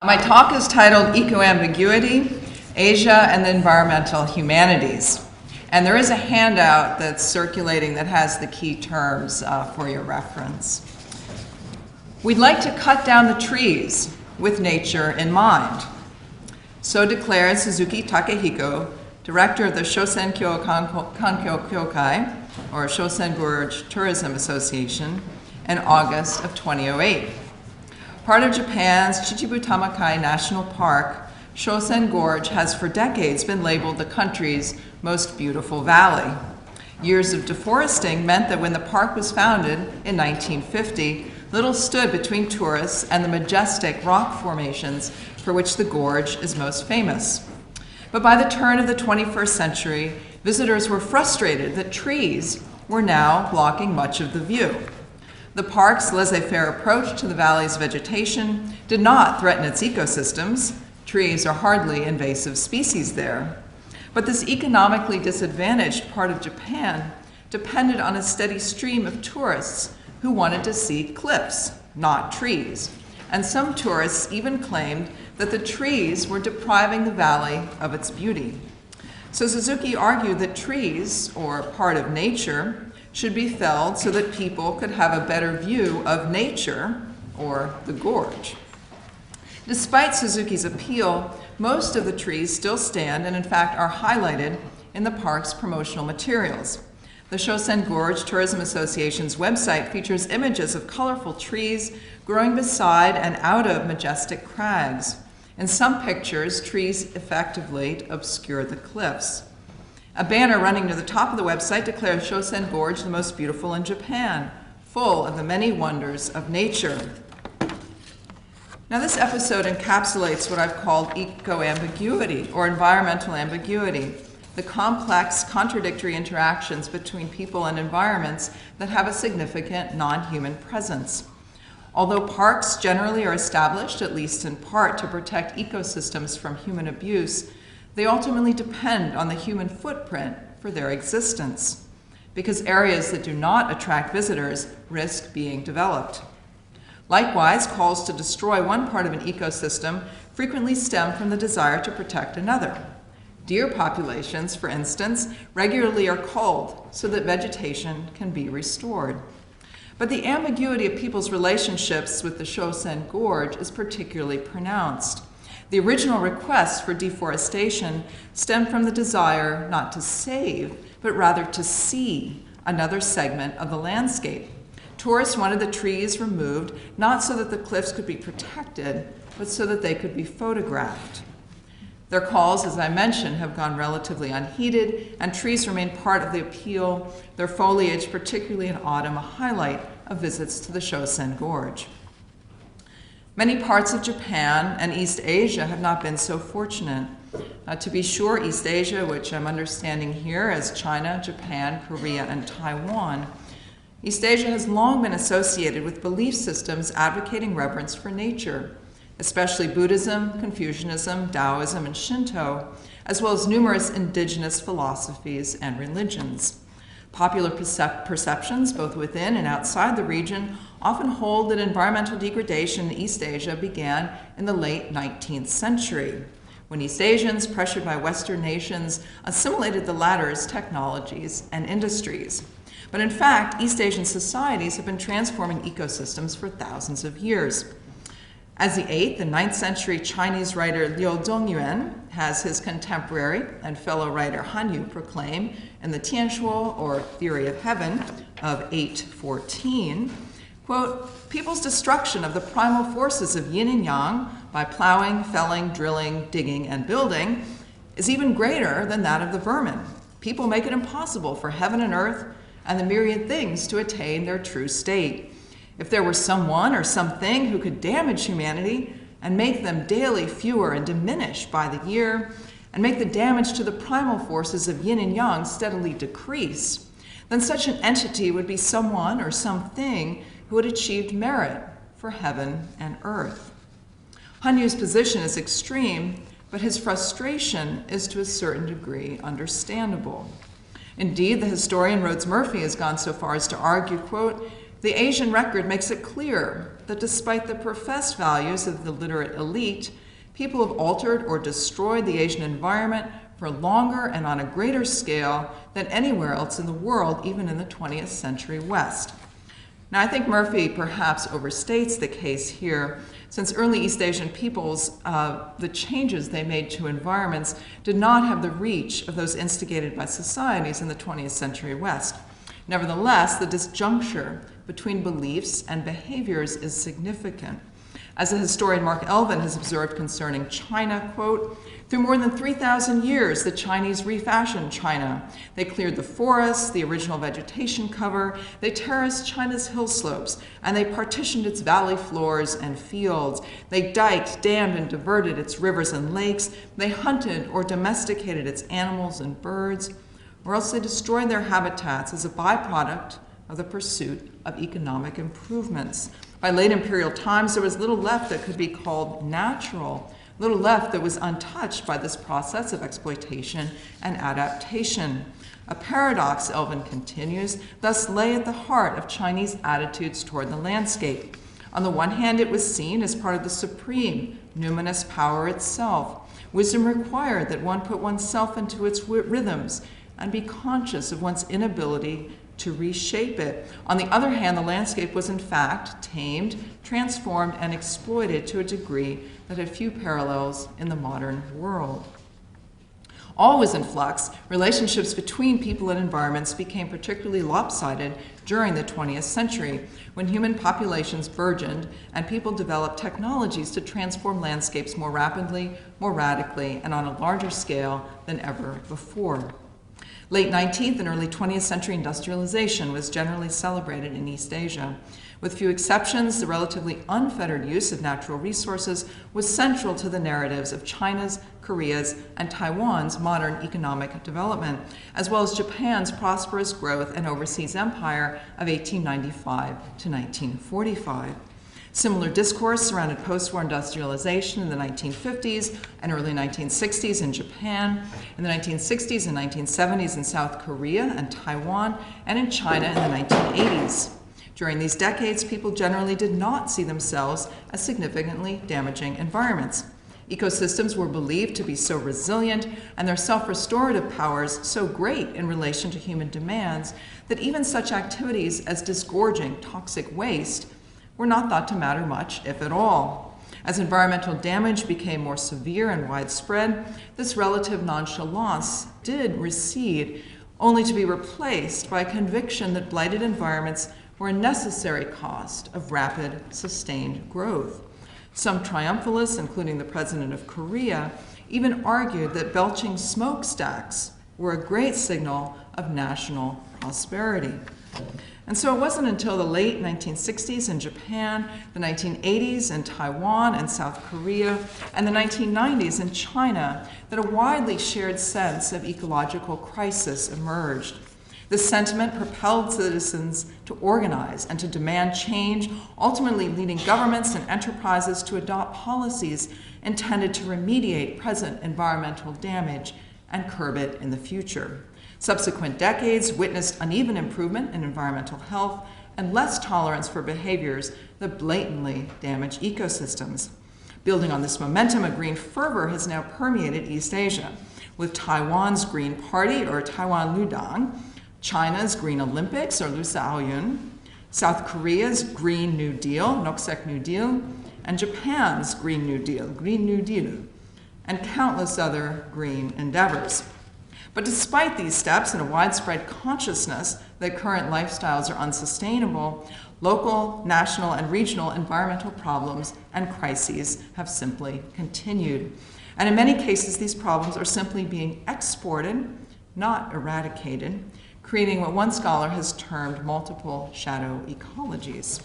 My talk is titled Ecoambiguity, Asia and the Environmental Humanities. And there is a handout that's circulating that has the key terms for your reference. We'd like to cut down the trees with nature in mind. So declared Suzuki Takehiko, director of the Shosenkyo Kankyo Kyokai, or Shosen Gorge Tourism Association, in August of 2008. Part of Japan's Chichibu Tamakai National Park, Shosen Gorge has for decades been labeled the country's most beautiful valley. Years of deforesting meant that when the park was founded in 1950, little stood between tourists and the majestic rock formations for which the gorge is most famous. But by the turn of the 21st century, visitors were frustrated that trees were now blocking much of the view. The park's laissez-faire approach to the valley's vegetation did not threaten its ecosystems. Trees are hardly invasive species there. But this economically disadvantaged part of Japan depended on a steady stream of tourists who wanted to see cliffs, not trees. And some tourists even claimed that the trees were depriving the valley of its beauty. So Suzuki argued that trees, or part of nature, should be felled so that people could have a better view of nature, or the gorge. Despite Suzuki's appeal, most of the trees still stand and in fact are highlighted in the park's promotional materials. The Shosen Gorge Tourism Association's website features images of colorful trees growing beside and out of majestic crags. In some pictures, trees effectively obscure the cliffs. A banner running to the top of the website declares Shosen Gorge the most beautiful in Japan, full of the many wonders of nature. Now this episode encapsulates what I've called ecoambiguity, or environmental ambiguity, the complex, contradictory interactions between people and environments that have a significant non-human presence. Although parks generally are established, at least in part, to protect ecosystems from human abuse, they ultimately depend on the human footprint for their existence, because areas that do not attract visitors risk being developed. Likewise, calls to destroy one part of an ecosystem frequently stem from the desire to protect another. Deer populations, for instance, regularly are culled so that vegetation can be restored. But the ambiguity of people's relationships with the Shosen Gorge is particularly pronounced. The original request for deforestation stemmed from the desire not to save, but rather to see another segment of the landscape. Tourists wanted the trees removed, not so that the cliffs could be protected, but so that they could be photographed. Their calls, as I mentioned, have gone relatively unheeded, and trees remain part of the appeal, their foliage, particularly in autumn, a highlight of visits to the Shosen Gorge. Many parts of Japan and East Asia have not been so fortunate. To be sure, East Asia, which I'm understanding here as China, Japan, Korea, and Taiwan, East Asia has long been associated with belief systems advocating reverence for nature, especially Buddhism, Confucianism, Taoism, and Shinto, as well as numerous indigenous philosophies and religions. Popular perceptions, both within and outside the region, often hold that environmental degradation in East Asia began in the late 19th century, when East Asians, pressured by Western nations, assimilated the latter's technologies and industries. But in fact, East Asian societies have been transforming ecosystems for thousands of years. As the 8th and 9th century Chinese writer Liu Dongyuan has his contemporary and fellow writer Han Yu proclaim in the Tianshuo, or Theory of Heaven, of 814, quote, people's destruction of the primal forces of yin and yang by plowing, felling, drilling, digging, and building is even greater than that of the vermin. People make it impossible for heaven and earth and the myriad things to attain their true state. If there were someone or something who could damage humanity and make them daily fewer and diminish by the year, and make the damage to the primal forces of yin and yang steadily decrease, then such an entity would be someone or something who had achieved merit for heaven and earth. Han Yu's position is extreme, but his frustration is to a certain degree understandable. Indeed, the historian Rhodes Murphy has gone so far as to argue, quote, The Asian record makes it clear that despite the professed values of the literate elite, people have altered or destroyed the Asian environment for longer and on a greater scale than anywhere else in the world, even in the 20th century West. Now, I think Murphy perhaps overstates the case here, since early East Asian peoples, the changes they made to environments did not have the reach of those instigated by societies in the 20th century West. Nevertheless, the disjuncture between beliefs and behaviors is significant. As the historian Mark Elvin has observed concerning China, quote, "Through more than 3,000 years, the Chinese refashioned China. They cleared the forests, the original vegetation cover, they terraced China's hill slopes, and they partitioned its valley floors and fields. They diked, dammed, and diverted its rivers and lakes. They hunted or domesticated its animals and birds, or else they destroyed their habitats as a byproduct of the pursuit of economic improvements. By late imperial times, there was little left that could be called natural, little left that was untouched by this process of exploitation and adaptation. A paradox," Elvin continues, "thus lay at the heart of Chinese attitudes toward the landscape. On the one hand, it was seen as part of the supreme, numinous power itself. Wisdom required that one put oneself into its rhythms and be conscious of one's inability to reshape it. On the other hand, the landscape was in fact tamed, transformed, and exploited to a degree that had few parallels in the modern world. All was in flux. Relationships between people and environments became particularly lopsided during the 20th century, when human populations burgeoned and people developed technologies to transform landscapes more rapidly, more radically, and on a larger scale than ever before. Late 19th and early 20th century industrialization was generally celebrated in East Asia. With few exceptions, the relatively unfettered use of natural resources was central to the narratives of China's, Korea's, and Taiwan's modern economic development, as well as Japan's prosperous growth and overseas empire of 1895 to 1945. Similar discourse surrounded post-war industrialization in the 1950s and early 1960s in Japan, in the 1960s and 1970s in South Korea and Taiwan, and in China in the 1980s. During these decades, people generally did not see themselves as significantly damaging environments. Ecosystems were believed to be so resilient and their self-restorative powers so great in relation to human demands that even such activities as disgorging toxic waste were not thought to matter much, if at all. As environmental damage became more severe and widespread, this relative nonchalance did recede, only to be replaced by a conviction that blighted environments were a necessary cost of rapid, sustained growth. Some triumphalists, including the president of Korea, even argued that belching smokestacks were a great signal of national prosperity. And so it wasn't until the late 1960s in Japan, the 1980s in Taiwan and South Korea, and the 1990s in China that a widely shared sense of ecological crisis emerged. This sentiment propelled citizens to organize and to demand change, ultimately leading governments and enterprises to adopt policies intended to remediate present environmental damage and curb it in the future. Subsequent decades witnessed uneven improvement in environmental health and less tolerance for behaviors that blatantly damage ecosystems. Building on this momentum, a green fervor has now permeated East Asia, with Taiwan's Green Party, or Taiwan Ludang, China's Green Olympics, or Lusaoyun, South Korea's Green New Deal, Noksek New Deal, and Japan's Green New Deal, Green New Deal, and countless other green endeavors. But despite these steps and a widespread consciousness that current lifestyles are unsustainable, local, national, and regional environmental problems and crises have simply continued. And in many cases, these problems are simply being exported, not eradicated, creating what one scholar has termed multiple shadow ecologies.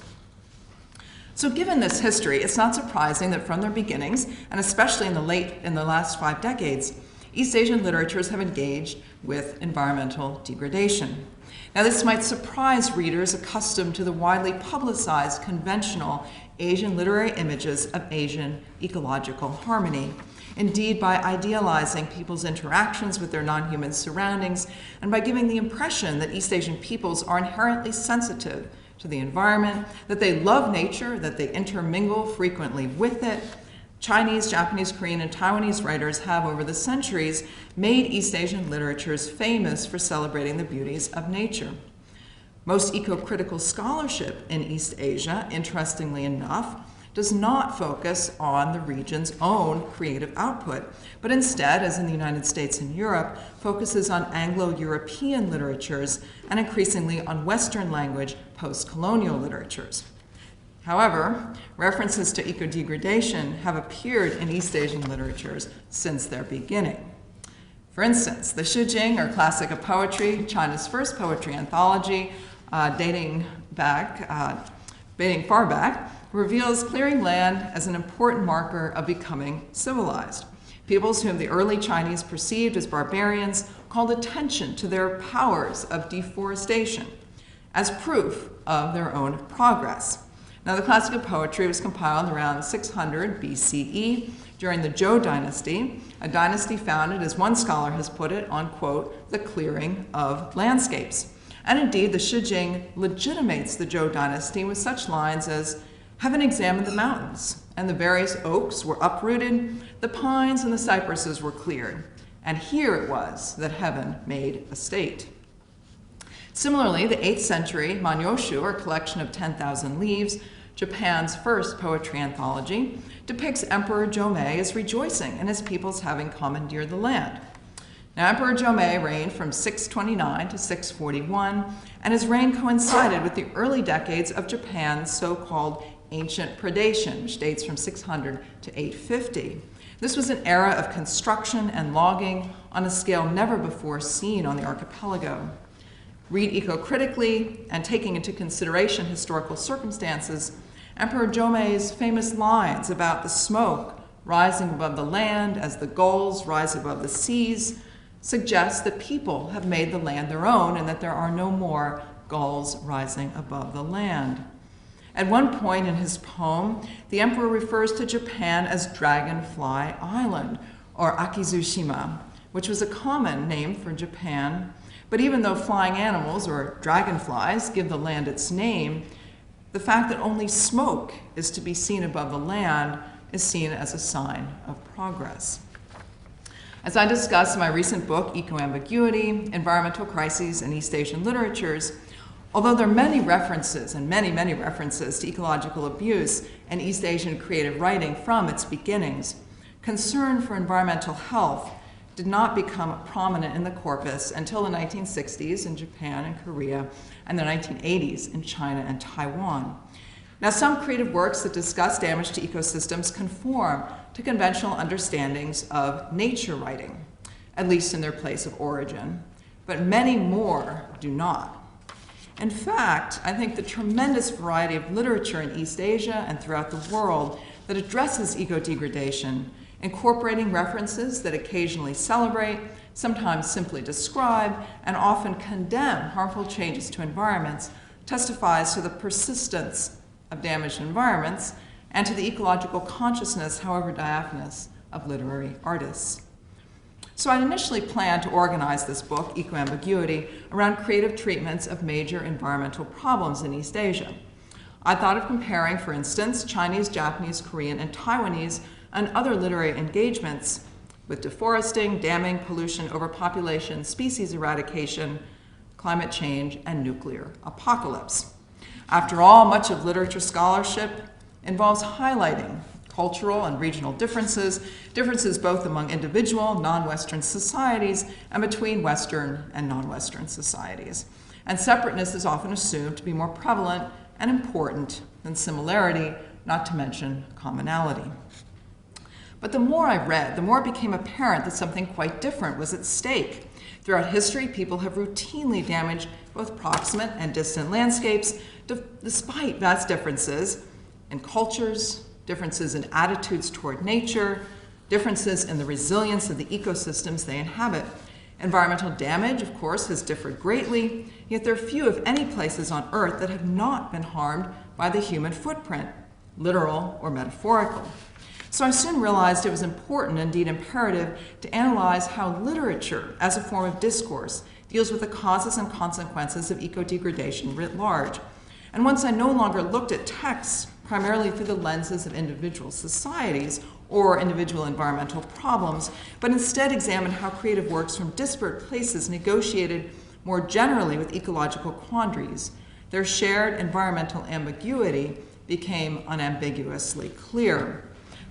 So given this history, it's not surprising that from their beginnings, and especially in the last 5 decades, East Asian literatures have engaged with environmental degradation. Now, this might surprise readers accustomed to the widely publicized conventional Asian literary images of Asian ecological harmony. Indeed, by idealizing people's interactions with their non-human surroundings and by giving the impression that East Asian peoples are inherently sensitive to the environment, that they love nature, that they intermingle frequently with it. Chinese, Japanese, Korean, and Taiwanese writers have, over the centuries, made East Asian literatures famous for celebrating the beauties of nature. Most eco-critical scholarship in East Asia, interestingly enough, does not focus on the region's own creative output, but instead, as in the United States and Europe, focuses on Anglo-European literatures and increasingly on Western language post-colonial literatures. However, references to eco-degradation have appeared in East Asian literatures since their beginning. For instance, the Shijing, or Classic of Poetry, China's first poetry anthology, dating far back, reveals clearing land as an important marker of becoming civilized. Peoples whom the early Chinese perceived as barbarians called attention to their powers of deforestation as proof of their own progress. Now, the Classic of Poetry was compiled around 600 BCE during the Zhou dynasty, a dynasty founded, as one scholar has put it, on, quote, the clearing of landscapes. And indeed, the Shijing legitimates the Zhou dynasty with such lines as, "Heaven examined the mountains, and the various oaks were uprooted, the pines and the cypresses were cleared, and here it was that heaven made a state." Similarly, the 8th century Manyoshu, or Collection of 10,000 Leaves, Japan's first poetry anthology, depicts Emperor Jomei as rejoicing in his people's having commandeered the land. Now, Emperor Jomei reigned from 629 to 641, and his reign coincided with the early decades of Japan's so-called ancient predation, which dates from 600 to 850. This was an era of construction and logging on a scale never before seen on the archipelago. Read eco-critically and taking into consideration historical circumstances, Emperor Jomei's famous lines about the smoke rising above the land as the gulls rise above the seas suggest that people have made the land their own and that there are no more gulls rising above the land. At one point in his poem, the emperor refers to Japan as Dragonfly Island, or Akizushima, which was a common name for Japan. But even though flying animals, or dragonflies, give the land its name, the fact that only smoke is to be seen above the land is seen as a sign of progress. As I discuss in my recent book, Ecoambiguity, Environmental Crises in East Asian Literatures, although there are many references, and many, many references to ecological abuse in East Asian creative writing from its beginnings, concern for environmental health did not become prominent in the corpus until the 1960s in Japan and Korea, and the 1980s in China and Taiwan. Now, some creative works that discuss damage to ecosystems conform to conventional understandings of nature writing, at least in their place of origin, but many more do not. In fact, I think the tremendous variety of literature in East Asia and throughout the world that addresses eco-degradation, incorporating references that occasionally celebrate, sometimes simply describe, and often condemn harmful changes to environments, testifies to the persistence of damaged environments and to the ecological consciousness, however diaphanous, of literary artists. So I initially planned to organize this book, Ecoambiguity, around creative treatments of major environmental problems in East Asia. I thought of comparing, for instance, Chinese, Japanese, Korean, and Taiwanese and other literary engagements with deforesting, damming, pollution, overpopulation, species eradication, climate change, and nuclear apocalypse. After all, much of literature scholarship involves highlighting cultural and regional differences, differences both among individual, non-Western societies and between Western and non-Western societies. And separateness is often assumed to be more prevalent and important than similarity, not to mention commonality. But the more I read, the more it became apparent that something quite different was at stake. Throughout history, people have routinely damaged both proximate and distant landscapes, despite vast differences in cultures, differences in attitudes toward nature, differences in the resilience of the ecosystems they inhabit. Environmental damage, of course, has differed greatly, yet there are few, if any, places on Earth that have not been harmed by the human footprint, literal or metaphorical. So I soon realized it was important, indeed imperative, to analyze how literature, as a form of discourse, deals with the causes and consequences of eco-degradation writ large. And once I no longer looked at texts primarily through the lenses of individual societies or individual environmental problems, but instead examined how creative works from disparate places negotiated more generally with ecological quandaries, their shared environmental ambiguity became unambiguously clear.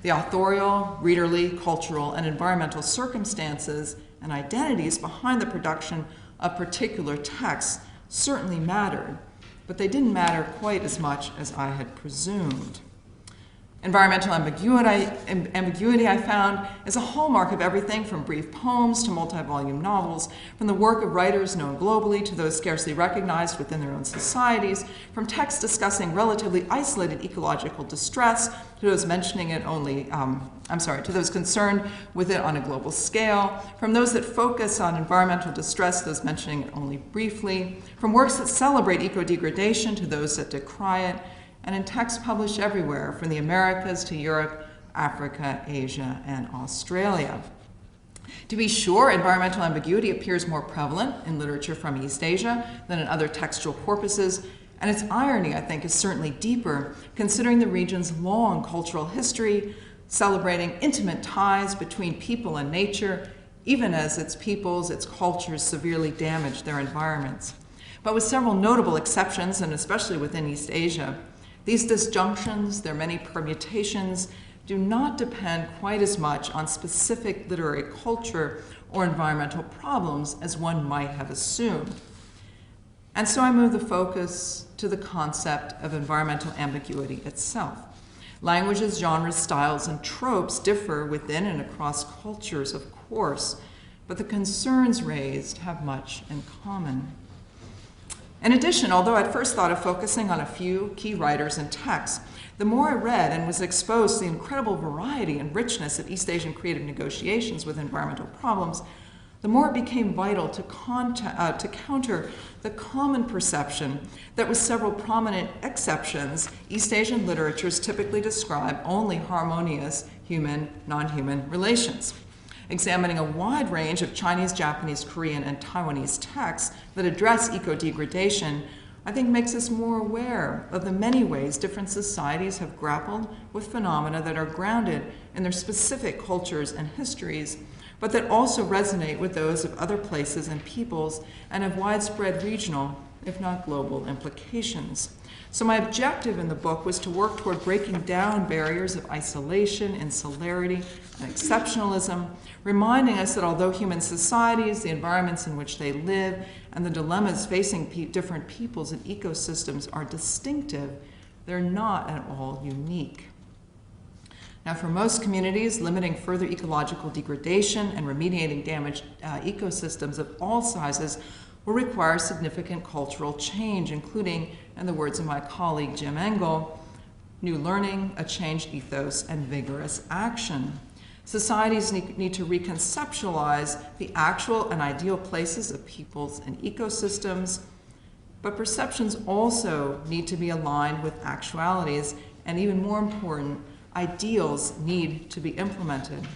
The authorial, readerly, cultural, and environmental circumstances and identities behind the production of particular texts certainly mattered, but they didn't matter quite as much as I had presumed. Environmental ambiguity, I found, is a hallmark of everything from brief poems to multi-volume novels, from the work of writers known globally to those scarcely recognized within their own societies, from texts discussing relatively isolated ecological distress to those mentioning it only, to those concerned with it on a global scale, from those that focus on environmental distress, those mentioning it only briefly, from works that celebrate eco-degradation to those that decry it, and in texts published everywhere, from the Americas to Europe, Africa, Asia, and Australia. To be sure, environmental ambiguity appears more prevalent in literature from East Asia than in other textual corpuses, and its irony, I think, is certainly deeper, considering the region's long cultural history, celebrating intimate ties between people and nature, even as its peoples, its cultures severely damage their environments. But with several notable exceptions, and especially within East Asia, these disjunctions, their many permutations, do not depend quite as much on specific literary culture or environmental problems as one might have assumed. And so I move the focus to the concept of environmental ambiguity itself. Languages, genres, styles, and tropes differ within and across cultures, of course, but the concerns raised have much in common. In addition, although I'd first thought of focusing on a few key writers and texts, the more I read and was exposed to the incredible variety and richness of East Asian creative negotiations with environmental problems, the more it became vital to counter the common perception that, with several prominent exceptions, East Asian literatures typically describe only harmonious human, non-human relations. Examining a wide range of Chinese, Japanese, Korean, and Taiwanese texts that address eco-degradation, I think makes us more aware of the many ways different societies have grappled with phenomena that are grounded in their specific cultures and histories, but that also resonate with those of other places and peoples and have widespread regional, if not global, implications. So my objective in the book was to work toward breaking down barriers of isolation, insularity, and exceptionalism, reminding us that although human societies, the environments in which they live, and the dilemmas facing different peoples and ecosystems are distinctive, they're not at all unique. Now, for most communities, limiting further ecological degradation and remediating damaged ecosystems of all sizes will require significant cultural change, including, in the words of my colleague Jim Engel, new learning, a changed ethos, and vigorous action. Societies need to reconceptualize the actual and ideal places of peoples and ecosystems, but perceptions also need to be aligned with actualities, and even more important, ideals need to be implemented.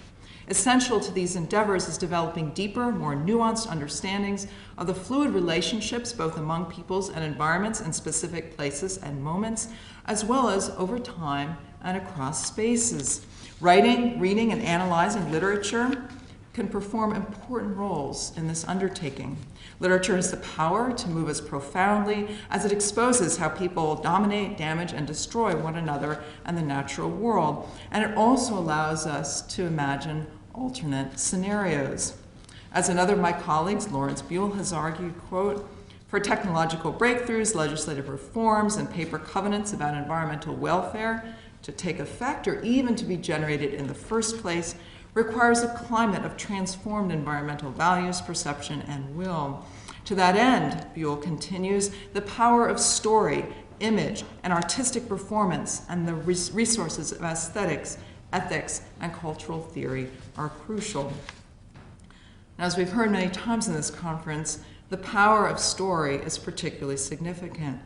Essential to these endeavors is developing deeper, more nuanced understandings of the fluid relationships both among peoples and environments in specific places and moments, as well as over time and across spaces. Writing, reading, and analyzing literature can perform important roles in this undertaking. Literature has the power to move us profoundly as it exposes how people dominate, damage, and destroy one another and the natural world. And it also allows us to imagine alternate scenarios. As another of my colleagues, Lawrence Buell, has argued, quote, for technological breakthroughs, legislative reforms, and paper covenants about environmental welfare to take effect or even to be generated in the first place requires a climate of transformed environmental values, perception, and will. To that end, Buell continues, the power of story, image, and artistic performance and the resources of aesthetics, ethics, and cultural theory are crucial. Now, as we've heard many times in this conference, the power of story is particularly significant.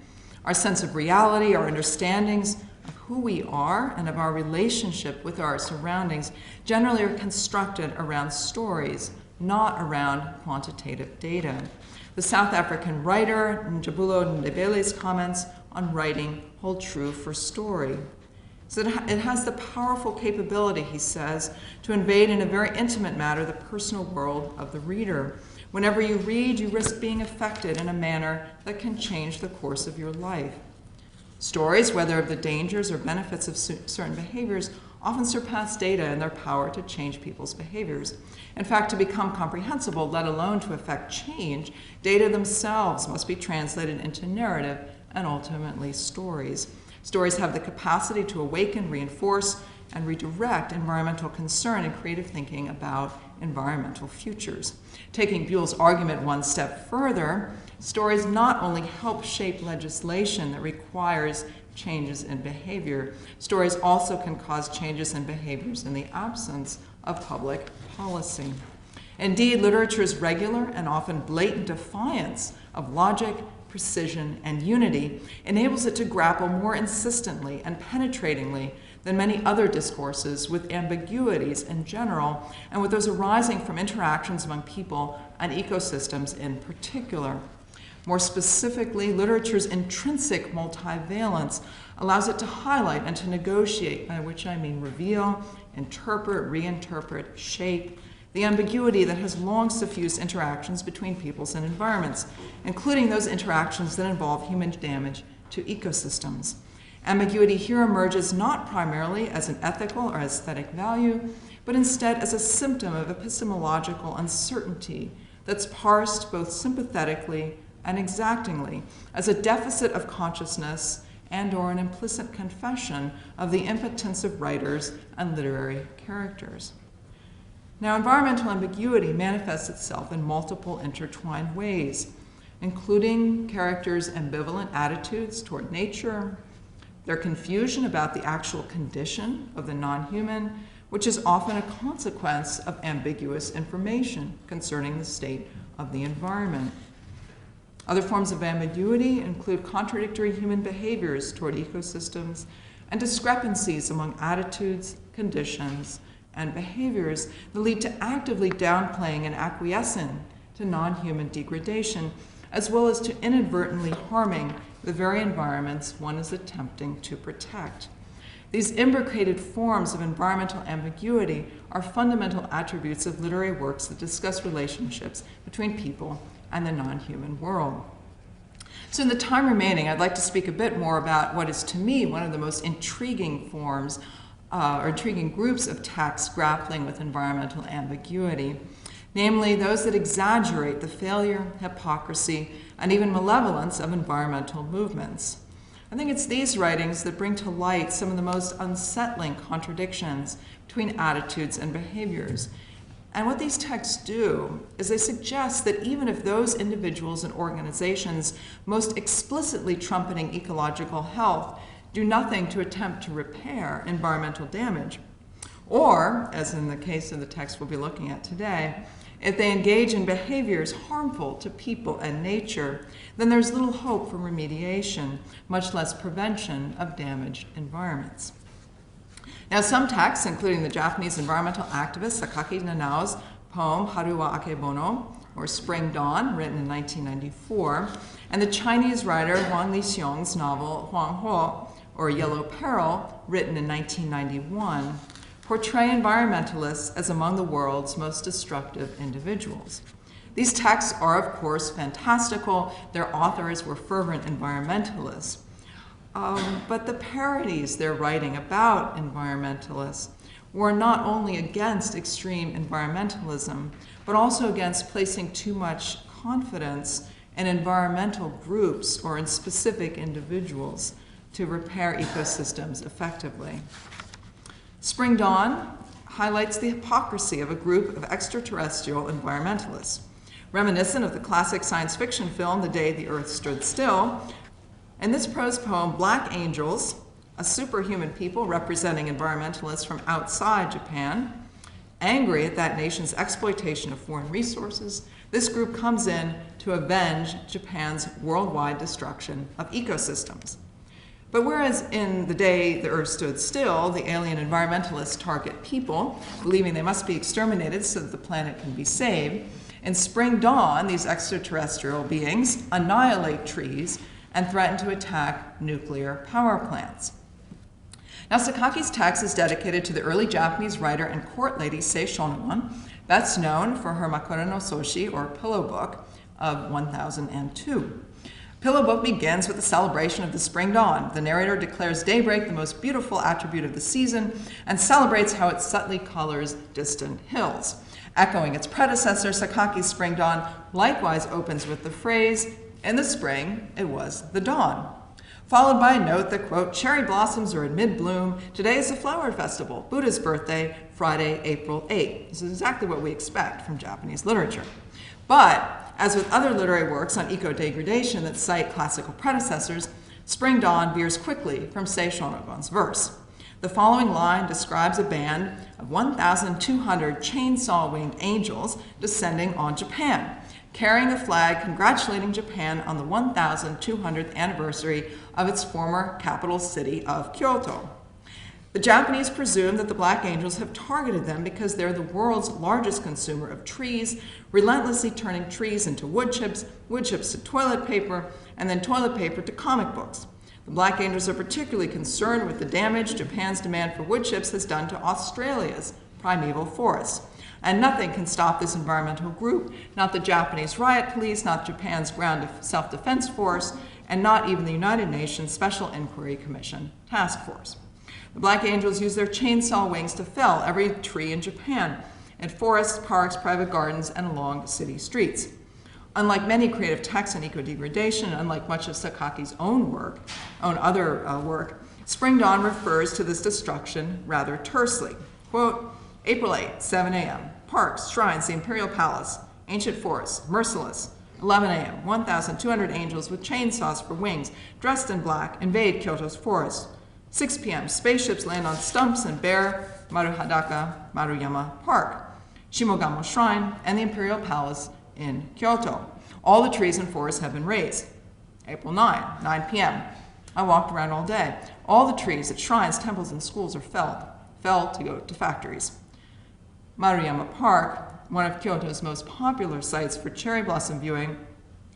Our sense of reality, our understandings of who we are and of our relationship with our surroundings generally are constructed around stories, not around quantitative data. The South African writer Njabulo Ndebele's comments on writing hold true for story. So it has the powerful capability, he says, to invade in a very intimate manner the personal world of the reader. Whenever you read, you risk being affected in a manner that can change the course of your life. Stories, whether of the dangers or benefits of certain behaviors, often surpass data in their power to change people's behaviors. In fact, to become comprehensible, let alone to effect change, data themselves must be translated into narrative and ultimately stories. Stories have the capacity to awaken, reinforce, and redirect environmental concern and creative thinking about environmental futures. Taking Buell's argument one step further, stories not only help shape legislation that requires changes in behavior, stories also can cause changes in behaviors in the absence of public policy. Indeed, literature's regular and often blatant defiance of logic, precision, and unity enables it to grapple more insistently and penetratingly than many other discourses with ambiguities in general and with those arising from interactions among people and ecosystems in particular. More specifically, literature's intrinsic multivalence allows it to highlight and to negotiate, by which I mean reveal, interpret, reinterpret, shape, the ambiguity that has long suffused interactions between peoples and environments, including those interactions that involve human damage to ecosystems. Ambiguity here emerges not primarily as an ethical or aesthetic value, but instead as a symptom of epistemological uncertainty that's parsed both sympathetically and exactingly as a deficit of consciousness and or an implicit confession of the impotence of writers and literary characters. Now, environmental ambiguity manifests itself in multiple intertwined ways, including characters' ambivalent attitudes toward nature, their confusion about the actual condition of the non-human, which is often a consequence of ambiguous information concerning the state of the environment. Other forms of ambiguity include contradictory human behaviors toward ecosystems and discrepancies among attitudes, conditions, and behaviors that lead to actively downplaying and acquiescing to non-human degradation, as well as to inadvertently harming the very environments one is attempting to protect. These imbricated forms of environmental ambiguity are fundamental attributes of literary works that discuss relationships between people and the non-human world. So in the time remaining, I'd like to speak a bit more about what is to me one of the most intriguing forms or intriguing groups of texts grappling with environmental ambiguity, namely those that exaggerate the failure, hypocrisy, and even malevolence of environmental movements. I think it's these writings that bring to light some of the most unsettling contradictions between attitudes and behaviors. And what these texts do is they suggest that even if those individuals and organizations most explicitly trumpeting ecological health do nothing to attempt to repair environmental damage, or, as in the case of the text we'll be looking at today, if they engage in behaviors harmful to people and nature, then there's little hope for remediation, much less prevention of damaged environments. Now, some texts, including the Japanese environmental activist Sakaki Nanao's poem Haru wa Akebono, or Spring Dawn, written in 1994, and the Chinese writer Huang Lixiong's novel Huang Ho, or Yellow Peril, written in 1991, portray environmentalists as among the world's most destructive individuals. These texts are, of course, fantastical. Their authors were fervent environmentalists. But the parodies they're writing about environmentalists were not only against extreme environmentalism, but also against placing too much confidence in environmental groups or in specific individuals to repair ecosystems effectively. Spring Dawn highlights the hypocrisy of a group of extraterrestrial environmentalists. Reminiscent of the classic science fiction film The Day the Earth Stood Still, in this prose poem, Black Angels, a superhuman people representing environmentalists from outside Japan, angry at that nation's exploitation of foreign resources, this group comes in to avenge Japan's worldwide destruction of ecosystems. But whereas in The Day the Earth Stood Still, the alien environmentalists target people, believing they must be exterminated so that the planet can be saved, in Spring Dawn, these extraterrestrial beings annihilate trees and threaten to attack nuclear power plants. Now, Sakaki's text is dedicated to the early Japanese writer and court lady Sei Shonomon, best known for her Makura no Soshi, or Pillow Book, of 1002. Pillow Book begins with a celebration of the spring dawn. The narrator declares daybreak the most beautiful attribute of the season and celebrates how it subtly colors distant hills. Echoing its predecessor, Sakaki's spring dawn likewise opens with the phrase, "In the spring, it was the dawn," followed by a note that, quote, "Cherry blossoms are in mid-bloom. Today is the flower festival, Buddha's birthday, Friday, April 8th. This is exactly what we expect from Japanese literature. But, as with other literary works on eco-degradation that cite classical predecessors, Spring Dawn veers quickly from Sei Shonogon's verse. The following line describes a band of 1,200 chainsaw-winged angels descending on Japan, carrying a flag congratulating Japan on the 1,200th anniversary of its former capital city of Kyoto. The Japanese presume that the Black Angels have targeted them because they're the world's largest consumer of trees, relentlessly turning trees into wood chips to toilet paper, and then toilet paper to comic books. The Black Angels are particularly concerned with the damage Japan's demand for wood chips has done to Australia's primeval forests. And nothing can stop this environmental group, not the Japanese riot police, not Japan's ground self-defense force, and not even the United Nations Special Inquiry Commission task force. The Black Angels use their chainsaw wings to fell every tree in Japan, in forests, parks, private gardens, and along city streets. Unlike many creative texts on eco-degradation, unlike much of Sakaki's own other work, Spring Dawn refers to this destruction rather tersely. Quote, April 8, 7 a.m., parks, shrines, the Imperial Palace, ancient forests, merciless. 11 a.m., 1,200 angels with chainsaws for wings, dressed in black, invade Kyoto's forests. 6 p.m., spaceships land on stumps in bare Maruhadaka, Maruyama Park, Shimogamo Shrine, and the Imperial Palace in Kyoto. All the trees and forests have been razed. April 9, 9 p.m., I walked around all day. All the trees at shrines, temples, and schools are felled to go to factories. Maruyama Park, one of Kyoto's most popular sites for cherry blossom viewing,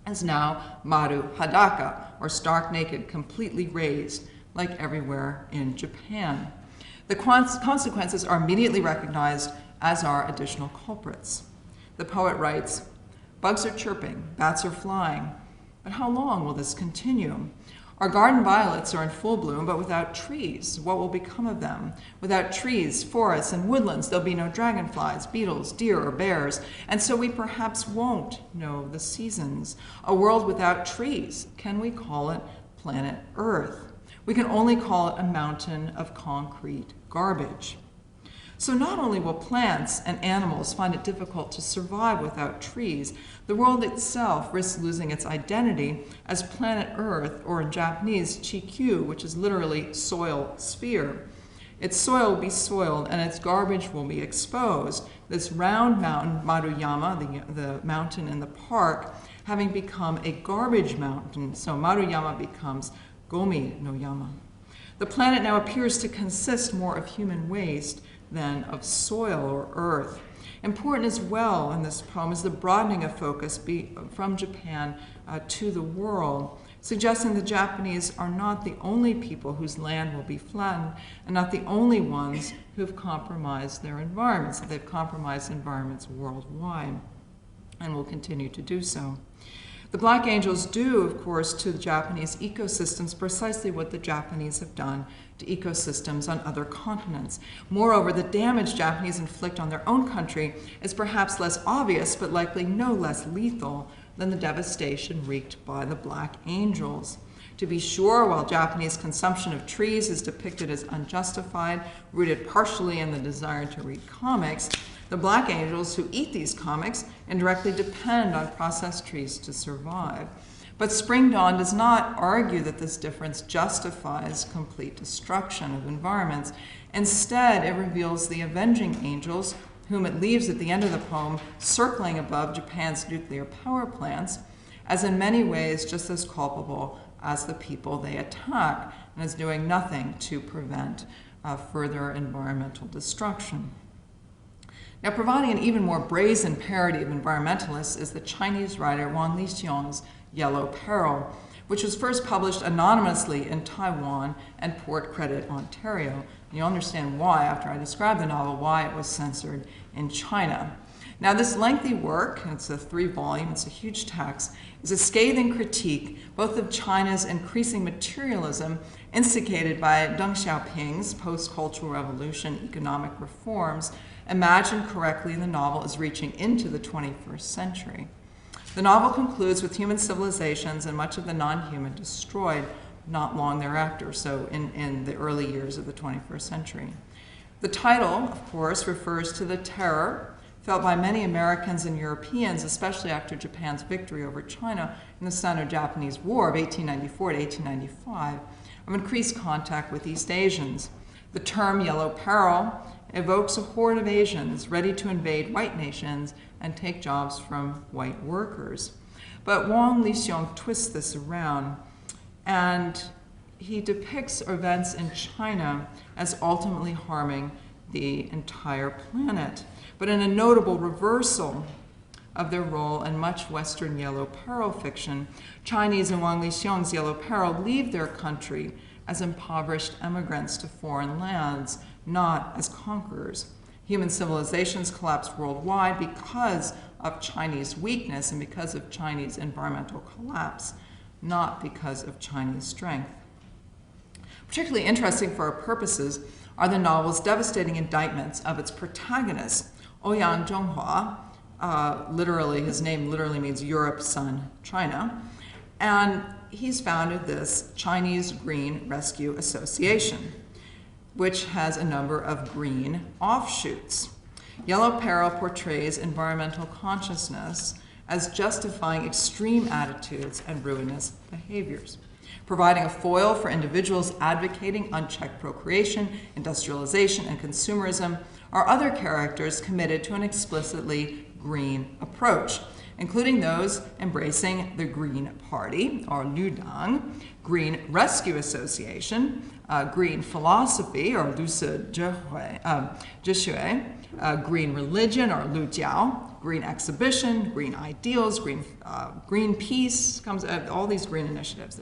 is now Maru Hadaka, or stark naked, completely razed, like everywhere in Japan. The consequences are immediately recognized, as are additional culprits. The poet writes, bugs are chirping, bats are flying, but how long will this continue? Our garden violets are in full bloom, but without trees, what will become of them? Without trees, forests, and woodlands, there'll be no dragonflies, beetles, deer, or bears, and so we perhaps won't know the seasons. A world without trees, can we call it planet Earth? We can only call it a mountain of concrete garbage. So not only will plants and animals find it difficult to survive without trees, the world itself risks losing its identity as planet Earth, or in Japanese, Chikyu, which is literally soil sphere. Its soil will be soiled and its garbage will be exposed. This round mountain, Maruyama, the mountain in the park, having become a garbage mountain, so Maruyama becomes Gomi no Yama. The planet now appears to consist more of human waste than of soil or earth. Important as well in this poem is the broadening of focus from Japan to the world, suggesting the Japanese are not the only people whose land will be flattened and not the only ones who've compromised their environments. They've compromised environments worldwide and will continue to do so. The Black Angels do, of course, to the Japanese ecosystems precisely what the Japanese have done to ecosystems on other continents. Moreover, the damage Japanese inflict on their own country is perhaps less obvious, but likely no less lethal than the devastation wreaked by the Black Angels. To be sure, while Japanese consumption of trees is depicted as unjustified, rooted partially in the desire to read comics, the Black Angels who eat these comics indirectly depend on processed trees to survive. But Spring Dawn does not argue that this difference justifies complete destruction of environments. Instead, it reveals the avenging angels, whom it leaves at the end of the poem circling above Japan's nuclear power plants, as in many ways just as culpable as the people they attack, and as doing nothing to prevent further environmental destruction. Now, providing an even more brazen parody of environmentalists is the Chinese writer Wang Lixiong's Yellow Peril. which was first published anonymously in Taiwan and Port Credit, Ontario. And you'll understand why, after I describe the novel, why it was censored in China. Now, this lengthy work, and it's a 3-volume, it's a huge text, is a scathing critique both of China's increasing materialism instigated by Deng Xiaoping's post-cultural revolution economic reforms, imagined correctly in the novel as reaching into the 21st century. The novel concludes with human civilizations and much of the non-human destroyed not long thereafter, so in the early years of the 21st century. The title, of course, refers to the terror felt by many Americans and Europeans, especially after Japan's victory over China in the Sino-Japanese War of 1894 to 1895, of increased contact with East Asians. The term Yellow Peril evokes a horde of Asians ready to invade white nations and take jobs from white workers. But Wang Lixiong twists this around, and he depicts events in China as ultimately harming the entire planet, but in a notable reversal of their role in much Western Yellow Peril fiction, Chinese in Wang Lixiong's Yellow Peril leave their country as impoverished emigrants to foreign lands, not as conquerors. Human civilizations collapsed worldwide because of Chinese weakness and because of Chinese environmental collapse, not because of Chinese strength. Particularly interesting for our purposes are the novel's devastating indictments of its protagonist, Ouyang Zhonghua. His name literally means Europe, Sun, China. And he's founded this Chinese Green Rescue Association, which has a number of green offshoots. Yellow Peril portrays environmental consciousness as justifying extreme attitudes and ruinous behaviors, providing a foil for individuals advocating unchecked procreation, industrialization, and consumerism, are other characters committed to an explicitly green approach, including those embracing the Green Party, or Ludang, Green Rescue Association, Green Philosophy, or Green Religion, or Lujiao, Green Exhibition, Green Ideals, Green Peace, comes all these green initiatives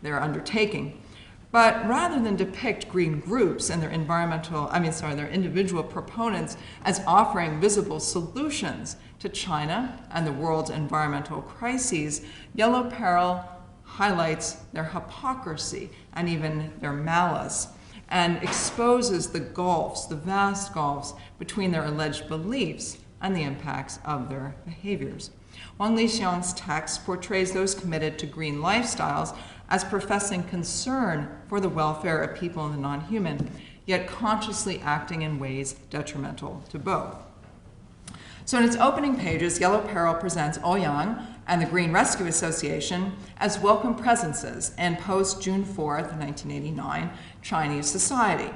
they're undertaking. But rather than depict green groups and their individual proponents as offering visible solutions to China and the world's environmental crises, Yellow Peril highlights their hypocrisy and even their malice, and exposes the vast gulfs between their alleged beliefs and the impacts of their behaviors. Wang Lixiong's text portrays those committed to green lifestyles as professing concern for the welfare of people and the non-human, yet consciously acting in ways detrimental to both. So in its opening pages, Yellow Peril presents Ouyang and the Green Rescue Association as welcome presences in post-June 4th, 1989, Chinese society.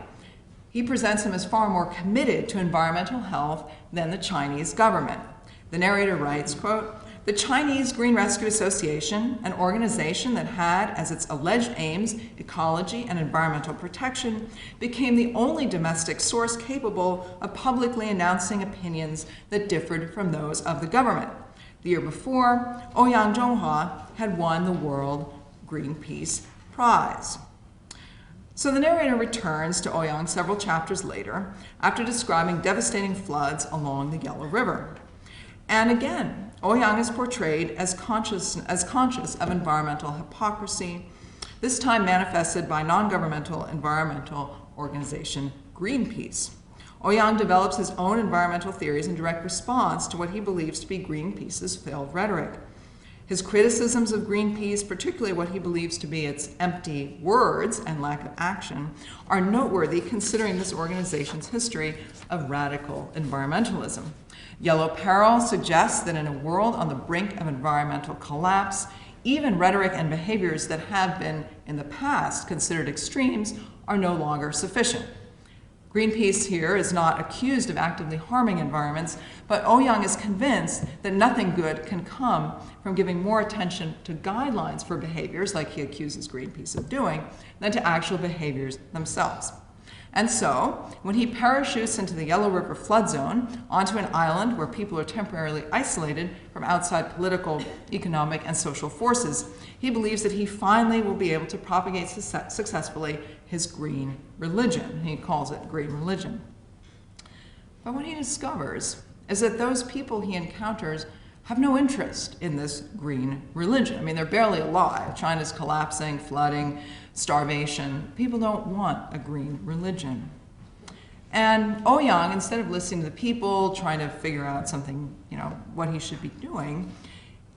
He presents them as far more committed to environmental health than the Chinese government. The narrator writes, quote, "The Chinese Green Rescue Association, an organization that had as its alleged aims ecology and environmental protection, became the only domestic source capable of publicly announcing opinions that differed from those of the government. The year before, Ouyang Zhonghua had won the World Greenpeace Prize." So the narrator returns to Ouyang several chapters later after describing devastating floods along the Yellow River. And again, Ouyang is portrayed as conscious of environmental hypocrisy, this time manifested by non-governmental environmental organization Greenpeace. Ouyang develops his own environmental theories in direct response to what he believes to be Greenpeace's failed rhetoric. His criticisms of Greenpeace, particularly what he believes to be its empty words and lack of action, are noteworthy considering this organization's history of radical environmentalism. Yellow Peril suggests that in a world on the brink of environmental collapse, even rhetoric and behaviors that have been in the past considered extremes are no longer sufficient. Greenpeace here is not accused of actively harming environments, but Ouyang is convinced that nothing good can come from giving more attention to guidelines for behaviors, like he accuses Greenpeace of doing, than to actual behaviors themselves. And so, when he parachutes into the Yellow River flood zone onto an island where people are temporarily isolated from outside political, economic, and social forces, he believes that he finally will be able to propagate successfully his green religion. He calls it green religion. But what he discovers is that those people he encounters have no interest in this green religion. I mean, they're barely alive. China's collapsing, flooding, starvation. People don't want a green religion. And Ouyang, instead of listening to the people, trying to figure out something, what he should be doing,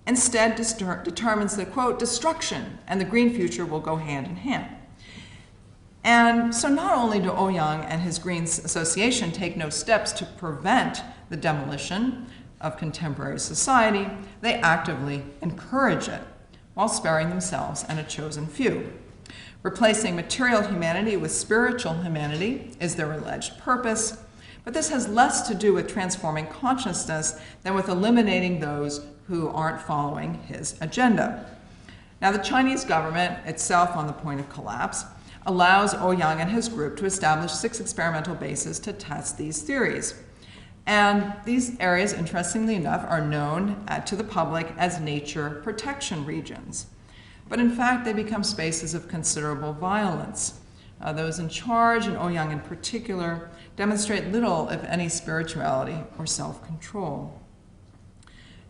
instead determines that, quote, destruction and the green future will go hand in hand. And so not only do Ouyang and his Green Association take no steps to prevent the demolition of contemporary society, they actively encourage it, while sparing themselves and a chosen few. Replacing material humanity with spiritual humanity is their alleged purpose, but this has less to do with transforming consciousness than with eliminating those who aren't following his agenda. Now, the Chinese government, itself on the point of collapse, allows Ouyang and his group to establish 6 experimental bases to test these theories. And these areas, interestingly enough, are known to the public as nature protection regions. But in fact, they become spaces of considerable violence. Those in charge, and Ouyang in particular, demonstrate little, if any, spirituality or self-control.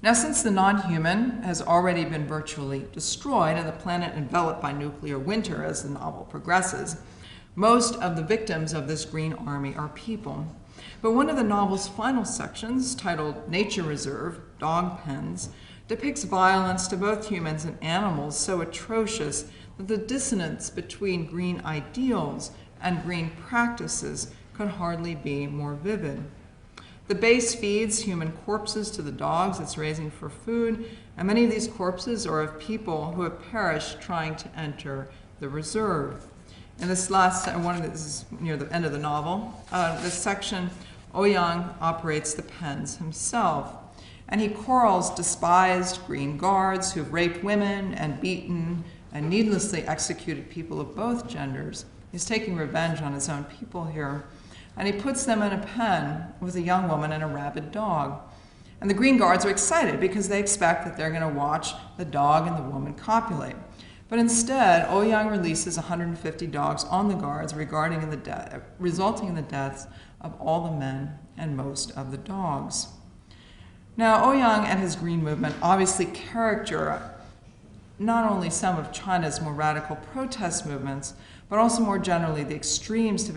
Now, since the non-human has already been virtually destroyed and the planet enveloped by nuclear winter as the novel progresses, most of the victims of this green army are people. But one of the novel's final sections, titled Nature Reserve, Dog Pens, depicts violence to both humans and animals so atrocious that the dissonance between green ideals and green practices could hardly be more vivid. The base feeds human corpses to the dogs it's raising for food, and many of these corpses are of people who have perished trying to enter the reserve. In this last, this is near the end of the novel, this section, Ouyang operates the pens himself, and he quarrels despised green guards who've raped women and beaten and needlessly executed people of both genders. He's taking revenge on his own people here. And he puts them in a pen with a young woman and a rabid dog. And the green guards are excited because they expect that they're going to watch the dog and the woman copulate. But instead, Ouyang releases 150 dogs on the guards, resulting in the deaths of all the men and most of the dogs. Now, Ouyang and his green movement obviously character not only some of China's more radical protest movements, but also more generally the extremes to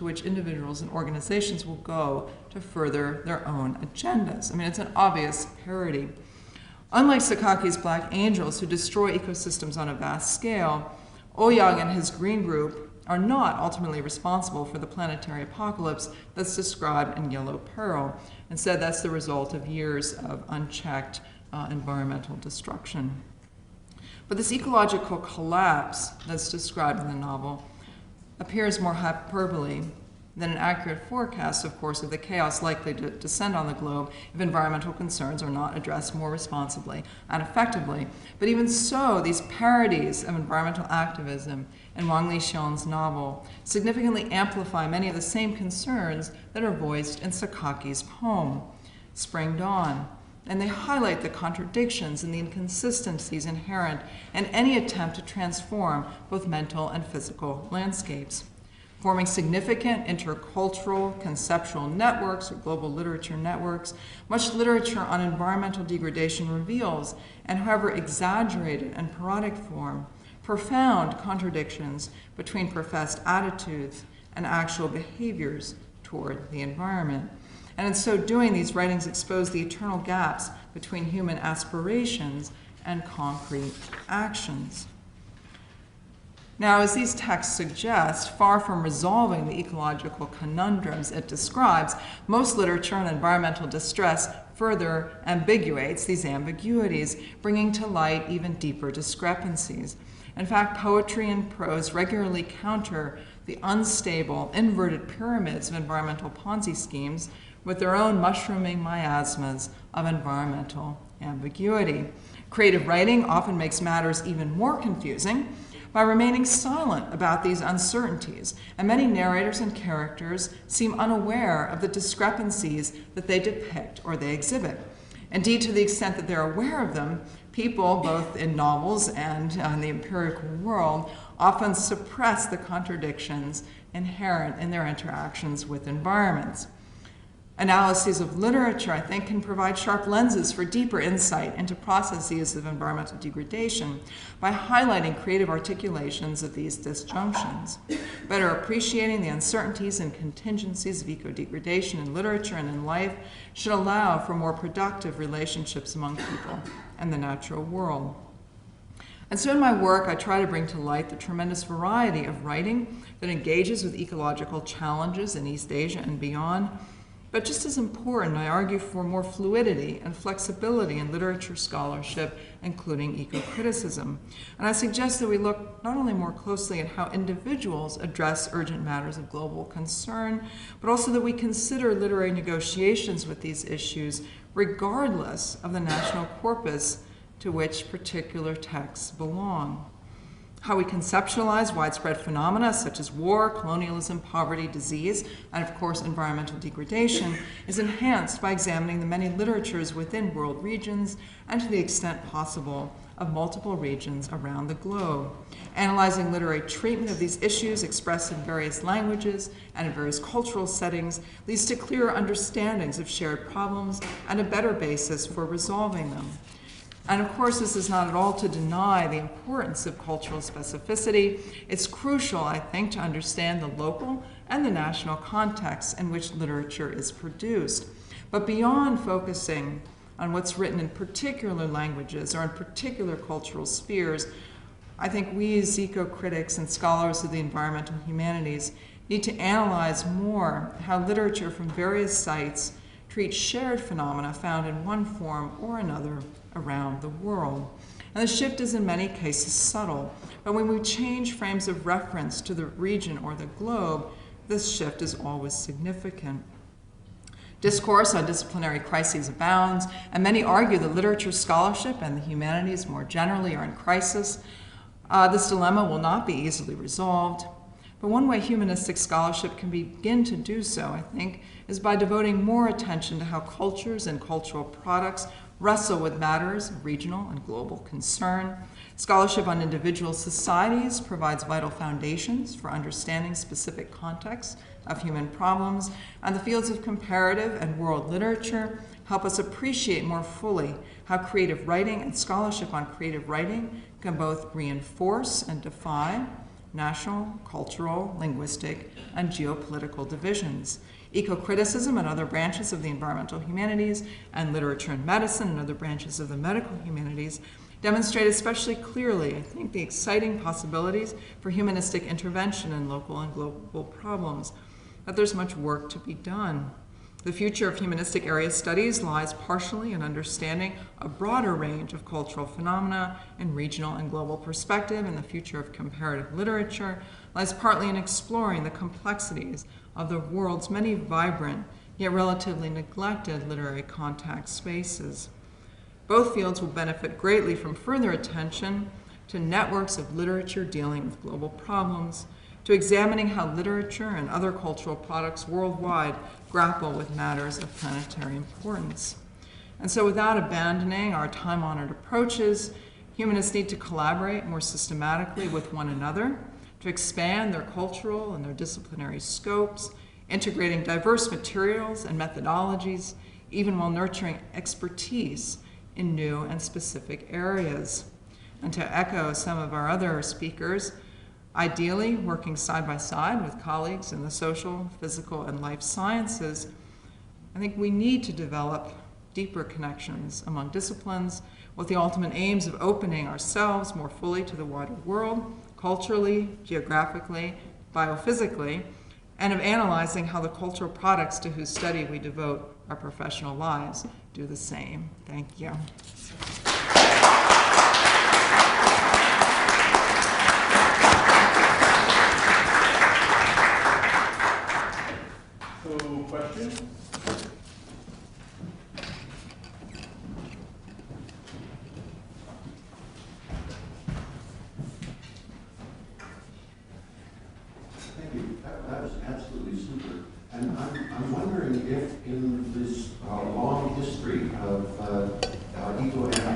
which individuals and organizations will go to further their own agendas. I mean, it's an obvious parody. Unlike Sakake's Black Angels, who destroy ecosystems on a vast scale, Ouyang and his green group are not ultimately responsible for the planetary apocalypse that's described in Yellow Peril. Instead, that's the result of years of unchecked environmental destruction. But this ecological collapse that's described in the novel appears more hyperbole than an accurate forecast, of course, of the chaos likely to descend on the globe if environmental concerns are not addressed more responsibly and effectively. But even so, these parodies of environmental activism in Wang Lixian's novel significantly amplify many of the same concerns that are voiced in Sakake's poem, Spring Dawn. And they highlight the contradictions and the inconsistencies inherent in any attempt to transform both mental and physical landscapes. Forming significant intercultural conceptual networks or global literature networks, much literature on environmental degradation reveals, and however exaggerated and parodic form, profound contradictions between professed attitudes and actual behaviors toward the environment. And in so doing, these writings expose the eternal gaps between human aspirations and concrete actions. Now, as these texts suggest, far from resolving the ecological conundrums it describes, most literature on environmental distress further ambiguates these ambiguities, bringing to light even deeper discrepancies. In fact, poetry and prose regularly counter the unstable, inverted pyramids of environmental Ponzi schemes with their own mushrooming miasmas of environmental ambiguity. Creative writing often makes matters even more confusing by remaining silent about these uncertainties, and many narrators and characters seem unaware of the discrepancies that they depict or they exhibit. Indeed, to the extent that they're aware of them, people, both in novels and in the empirical world, often suppress the contradictions inherent in their interactions with environments. Analyses of literature, I think, can provide sharp lenses for deeper insight into processes of environmental degradation by highlighting creative articulations of these disjunctions. Better appreciating the uncertainties and contingencies of eco-degradation in literature and in life should allow for more productive relationships among people and the natural world. And so in my work, I try to bring to light the tremendous variety of writing that engages with ecological challenges in East Asia and beyond. But just as important, I argue for more fluidity and flexibility in literature scholarship, including eco-criticism. And I suggest that we look not only more closely at how individuals address urgent matters of global concern, but also that we consider literary negotiations with these issues regardless of the national corpus to which particular texts belong. How we conceptualize widespread phenomena such as war, colonialism, poverty, disease, and of course environmental degradation is enhanced by examining the many literatures within world regions and to the extent possible of multiple regions around the globe. Analyzing literary treatment of these issues expressed in various languages and in various cultural settings leads to clearer understandings of shared problems and a better basis for resolving them. And of course, this is not at all to deny the importance of cultural specificity. It's crucial, I think, to understand the local and the national context in which literature is produced. But beyond focusing on what's written in particular languages or in particular cultural spheres, I think we as eco-critics and scholars of the environmental humanities need to analyze more how literature from various sites treats shared phenomena found in one form or another around the world. And the shift is in many cases subtle, but when we change frames of reference to the region or the globe, this shift is always significant. Discourse on disciplinary crises abounds, and many argue that literature scholarship and the humanities more generally are in crisis. This dilemma will not be easily resolved. But one way humanistic scholarship can begin to do so, I think, is by devoting more attention to how cultures and cultural products wrestle with matters of regional and global concern. Scholarship on individual societies provides vital foundations for understanding specific contexts of human problems, and the fields of comparative and world literature help us appreciate more fully how creative writing and scholarship on creative writing can both reinforce and defy national, cultural, linguistic, and geopolitical divisions. Eco-criticism and other branches of the environmental humanities, and literature and medicine and other branches of the medical humanities demonstrate especially clearly, I think, the exciting possibilities for humanistic intervention in local and global problems, but there's much work to be done. The future of humanistic area studies lies partially in understanding a broader range of cultural phenomena in regional and global perspective, and the future of comparative literature lies partly in exploring the complexities of the world's many vibrant, yet relatively neglected literary contact spaces. Both fields will benefit greatly from further attention to networks of literature dealing with global problems, to examining how literature and other cultural products worldwide grapple with matters of planetary importance. And so without abandoning our time-honored approaches, humanists need to collaborate more systematically with one another to expand their cultural and their disciplinary scopes, integrating diverse materials and methodologies, even while nurturing expertise in new and specific areas. And to echo some of our other speakers, ideally working side by side with colleagues in the social, physical, and life sciences, I think we need to develop deeper connections among disciplines with the ultimate aims of opening ourselves more fully to the wider world, culturally, geographically, biophysically, and of analyzing how the cultural products to whose study we devote our professional lives do the same. Thank you. So, questions?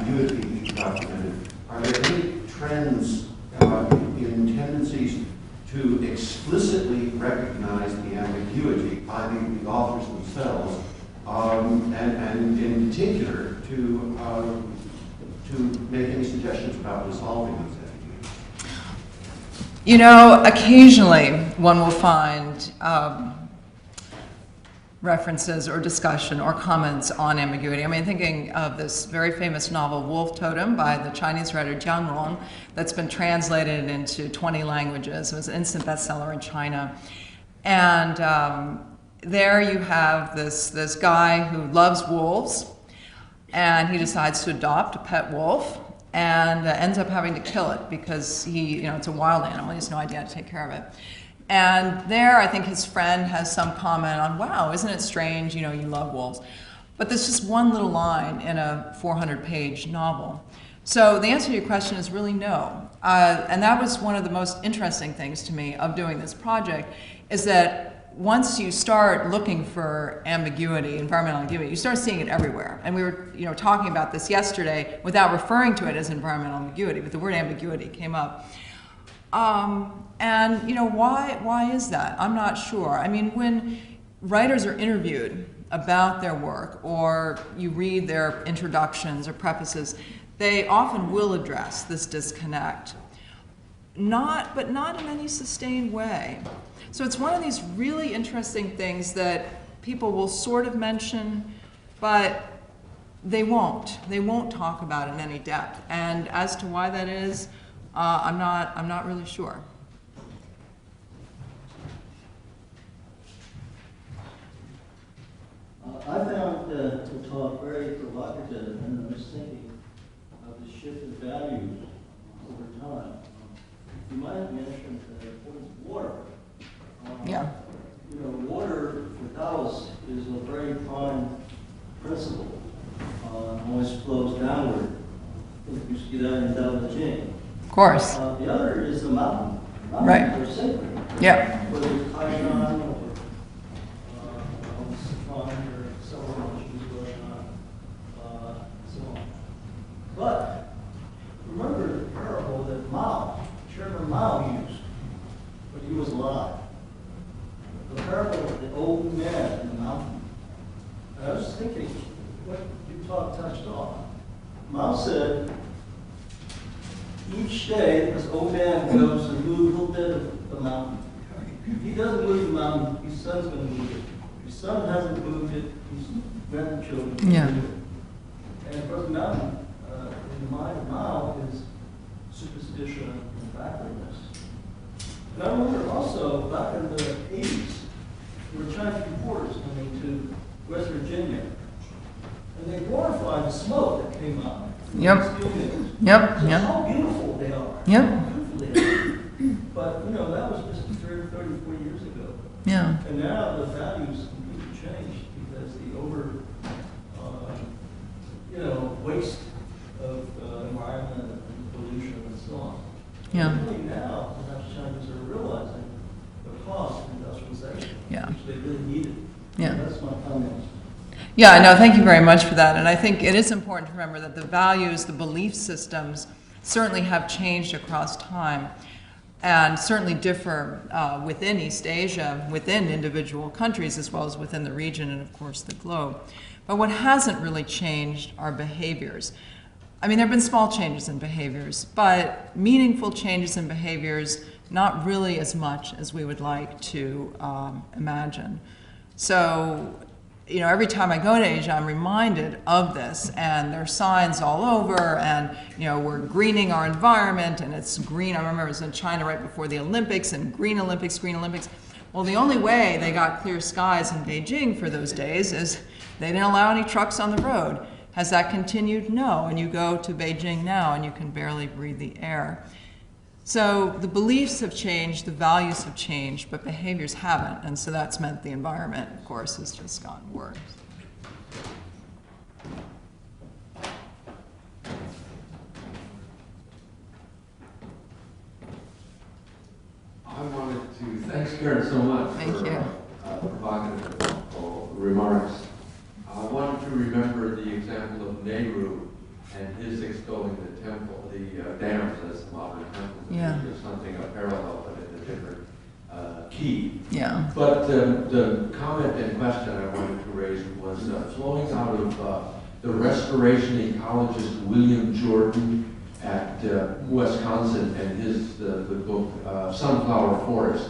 ambiguity you've documented, are there any trends in tendencies to explicitly recognize the ambiguity by the authors themselves, and in particular to make any suggestions about resolving those ambiguities? You know, occasionally one will find references or discussion or comments on ambiguity. I mean, thinking of this very famous novel, Wolf Totem, by the Chinese writer Jiang Rong, that's been translated into 20 languages. It was an instant bestseller in China. And there you have this guy who loves wolves, and he decides to adopt a pet wolf, and ends up having to kill it because it's a wild animal. He has no idea how to take care of it. And there, I think his friend has some comment on, wow, isn't it strange, you love wolves. But there's just one little line in a 400-page novel. So the answer to your question is really no. And that was one of the most interesting things to me of doing this project, is that once you start looking for ambiguity, environmental ambiguity, you start seeing it everywhere. And we were talking about this yesterday without referring to it as environmental ambiguity, but the word ambiguity came up. And why is that? I'm not sure. I mean, when writers are interviewed about their work, or you read their introductions or prefaces, they often will address this disconnect, but not in any sustained way. So it's one of these really interesting things that people will sort of mention, but they won't talk about it in any depth. And as to why that is, I'm not really sure. I found the talk very provocative, and I was thinking of the shift of values over time. You might have mentioned water. Yeah. Water for Taoists is a very prime principle. Always flows downward. You see that in Tao Te Ching. Of course. The other is the mountain. Mountains Right. are sacred. Yeah. Whether it's Taishan or Sichuan or several so on. But remember the parable that Chairman Mao used when he was alive. The parable of the old man in the mountain. And I was thinking, what you touched on. Mao said, each day this old man goes and moves a little bit of the mountain. If he doesn't move the mountain, his son's going to move it. If his son hasn't moved it, his grandchildren will move it. And of course, the mountain, in the mind of Mao, is superstition and backwardness. And I remember also, back in the 80s, there were Chinese reporters coming to West Virginia, and they glorified the smoke that came out. Yep. Steel mills. Yep. So Yep. how beautiful they are. Yep. How beautiful they are. But, that was just 30, 40 years ago. Yeah. And now the values completely changed because the waste of environment and pollution and so on. Yeah. And really now, perhaps Chinese are realizing the cost of industrialization, Yeah. which they really needed. Yeah. That's my comment. Yeah, no, thank you very much for that. And I think it is important to remember that the values, the belief systems, certainly have changed across time and certainly differ within East Asia, within individual countries, as well as within the region and, of course, the globe. But what hasn't really changed are behaviors. I mean, there have been small changes in behaviors, but meaningful changes in behaviors, not really as much as we would like to imagine. So, every time I go to Asia, I'm reminded of this, and there are signs all over, and, we're greening our environment, and it's green. I remember it was in China right before the Olympics, and green Olympics, green Olympics. Well, the only way they got clear skies in Beijing for those days is they didn't allow any trucks on the road. Has that continued? No, and you go to Beijing now, and you can barely breathe the air. So the beliefs have changed, the values have changed, but behaviors haven't, and so that's meant the environment, of course, has just gotten worse. I wanted to, thanks Karen so much Thank for you. Provocative remarks. I wanted to remember the example of Nehru and his extolling the temple, the dams as modern temples. Yeah. There's something, a parallel, but in a different key. Yeah. But the comment and question I wanted to raise was flowing out of the restoration ecologist William Jordan at Wisconsin and his the book Sunflower Forest,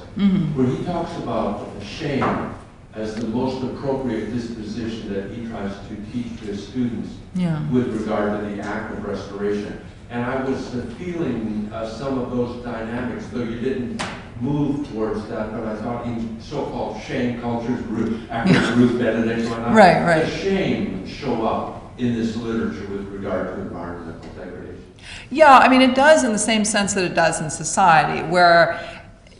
where he talks about shame as the most appropriate disposition that he tries to teach to his students with regard to the act of restoration. And I was feeling some of those dynamics, though you didn't move towards that, but I thought in so-called shame cultures, actress Ruth Benedict and whatnot, Right. the shame show up in this literature with regard to environmental degradation. Yeah, I mean, it does in the same sense that it does in society, where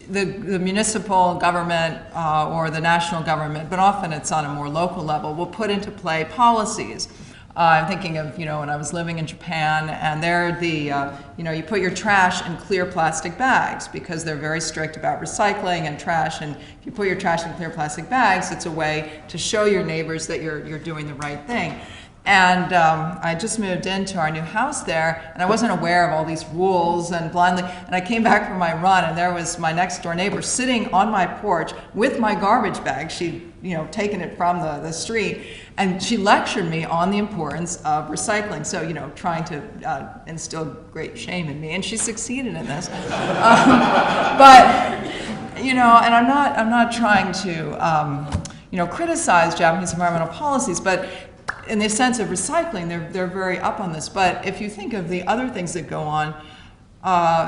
the municipal government or the national government, but often it's on a more local level, will put into play policies. I'm thinking of, when I was living in Japan, and they're you put your trash in clear plastic bags because they're very strict about recycling and trash. And if you put your trash in clear plastic bags, it's a way to show your neighbors that you're doing the right thing. And I just moved into our new house there, and I wasn't aware of all these rules, and I came back from my run, and there was my next door neighbor sitting on my porch with my garbage bag. She'd, taken it from the street, and she lectured me on the importance of recycling. So, trying to instill great shame in me, and she succeeded in this. But, and I'm not trying to, criticize Japanese environmental policies, but in the sense of recycling, they're very up on this. But if you think of the other things that go on,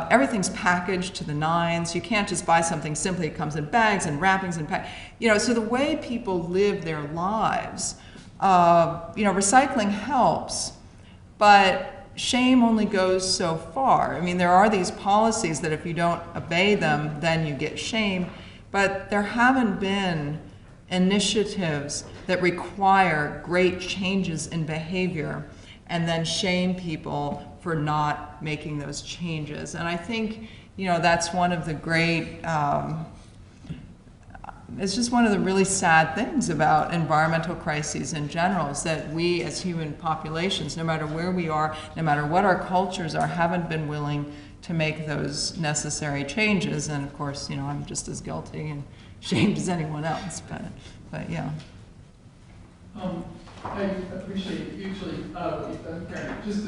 everything's packaged to the nines. You can't just buy something simply. It comes in bags and wrappings and so the way people live their lives, recycling helps, but shame only goes so far. I mean, there are these policies that if you don't obey them, then you get shame, but there haven't been initiatives that require great changes in behavior and then shame people for not making those changes. And I think, that's one of the great, it's just one of the really sad things about environmental crises in general, is that we as human populations, no matter where we are, no matter what our cultures are, haven't been willing to make those necessary changes. And of course, I'm just as guilty and shamed as anyone else, but yeah. I appreciate usually what you've done, Karen. Just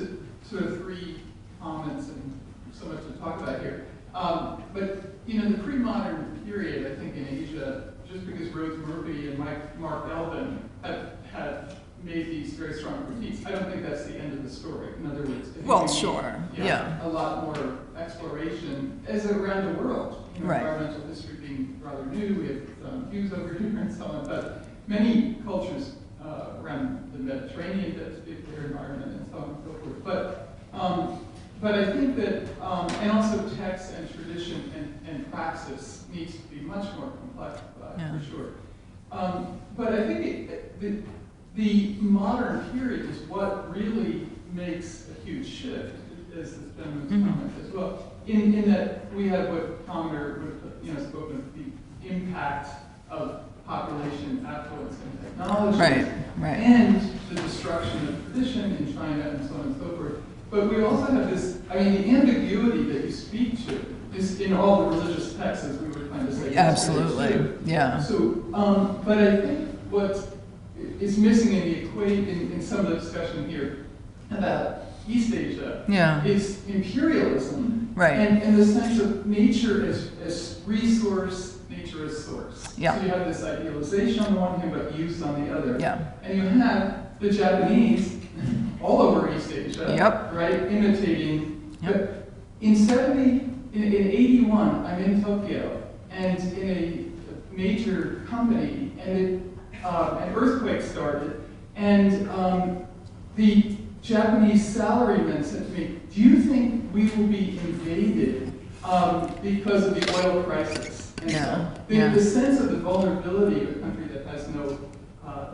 sort of three comments and so much to talk about here. But the pre-modern period, I think in Asia, just because Rose Murphy and Mark Elvin have made these very strong critiques, I don't think that's the end of the story. In other words, a lot more exploration as around the world. Environmental history being rather new, we have views over here and so on, but many cultures around the Mediterranean that speak their environment and so on and so forth. But I think that, and also text and tradition and praxis needs to be much more complex, for sure. But I think the modern period is what really makes a huge shift, as this gentleman's comment as well, in that we have what Connor would spoken of, the impact of population affluence and technology, and the destruction of tradition in China and so on and so forth. But we also have this, the ambiguity that you speak to is in all the religious texts, as we were trying to say. Absolutely, yeah. So, but I think what is missing in the equation, in some of the discussion here about East Asia, is imperialism, and the sense of nature as resource, nature as source. So you have this idealization on the one hand, but use on the other. And you have the Japanese all over East Asia, imitating. But in 81, I'm in Tokyo, and in a major company, and an earthquake started, and the Japanese salarymen said to me, "Do you think we will be invaded because of the oil crisis?" And the sense of the vulnerability of a country that has no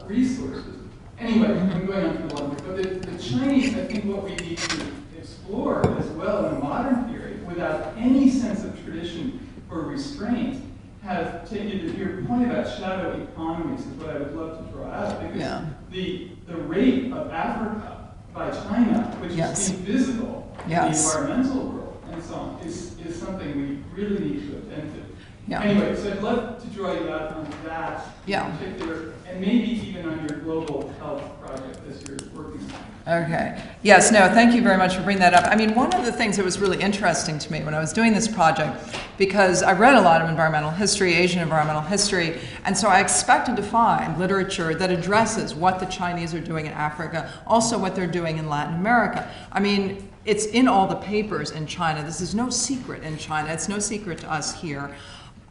resources. Anyway, I'm going on too long, but the Chinese, I think what we need to explore as well in the modern period, without any sense of tradition or restraint, have taken to your point about shadow economies is what I would love to draw out, because the rate of Africa by China, which Yes. is invisible Yes. in the environmental world and so on, is something we really need to attend to. Yeah. Anyway, so I'd love to draw you out on that Yeah. in particular, and maybe even on your global health project as you're working on. Okay. Yes, no, thank you very much for bringing that up. I mean, one of the things that was really interesting to me when I was doing this project, because I read a lot of environmental history, Asian environmental history, and so I expected to find literature that addresses what the Chinese are doing in Africa, also what they're doing in Latin America. I mean, it's in all the papers in China. This is no secret in China. It's no secret to us here.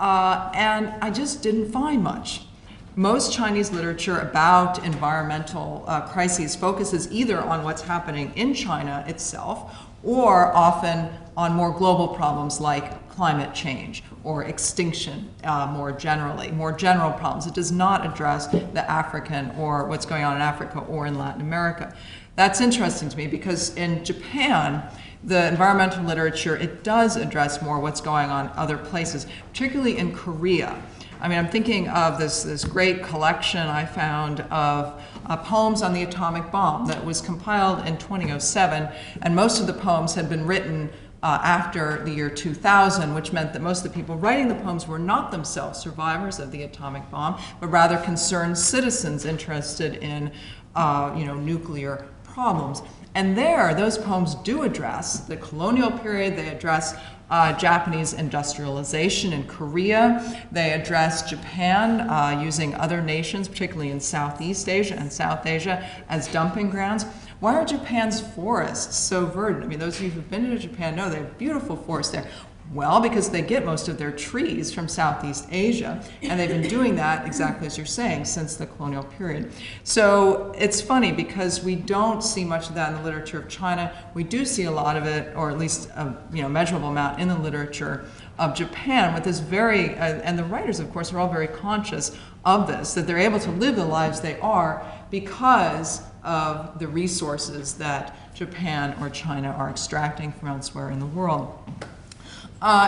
And I just didn't find much. Most Chinese literature about environmental crises focuses either on what's happening in China itself or often on more global problems like climate change or extinction more general problems. It does not address the African or what's going on in Africa or in Latin America. That's interesting to me because in Japan, the environmental literature, it does address more what's going on other places, particularly in Korea. I mean, I'm thinking of this great collection I found of poems on the atomic bomb that was compiled in 2007, and most of the poems had been written after the year 2000, which meant that most of the people writing the poems were not themselves survivors of the atomic bomb, but rather concerned citizens interested in nuclear problems. And there, those poems do address the colonial period. They address Japanese industrialization in Korea. They address Japan using other nations, particularly in Southeast Asia and South Asia, as dumping grounds. Why are Japan's forests so verdant? I mean, those of you who've been to Japan know they have beautiful forests there. Well, because they get most of their trees from Southeast Asia, and they've been doing that, exactly as you're saying, since the colonial period. So it's funny because we don't see much of that in the literature of China. We do see a lot of it, or at least a measurable amount in the literature of Japan with this very, and the writers, of course, are all very conscious of this, that they're able to live the lives they are because of the resources that Japan or China are extracting from elsewhere in the world.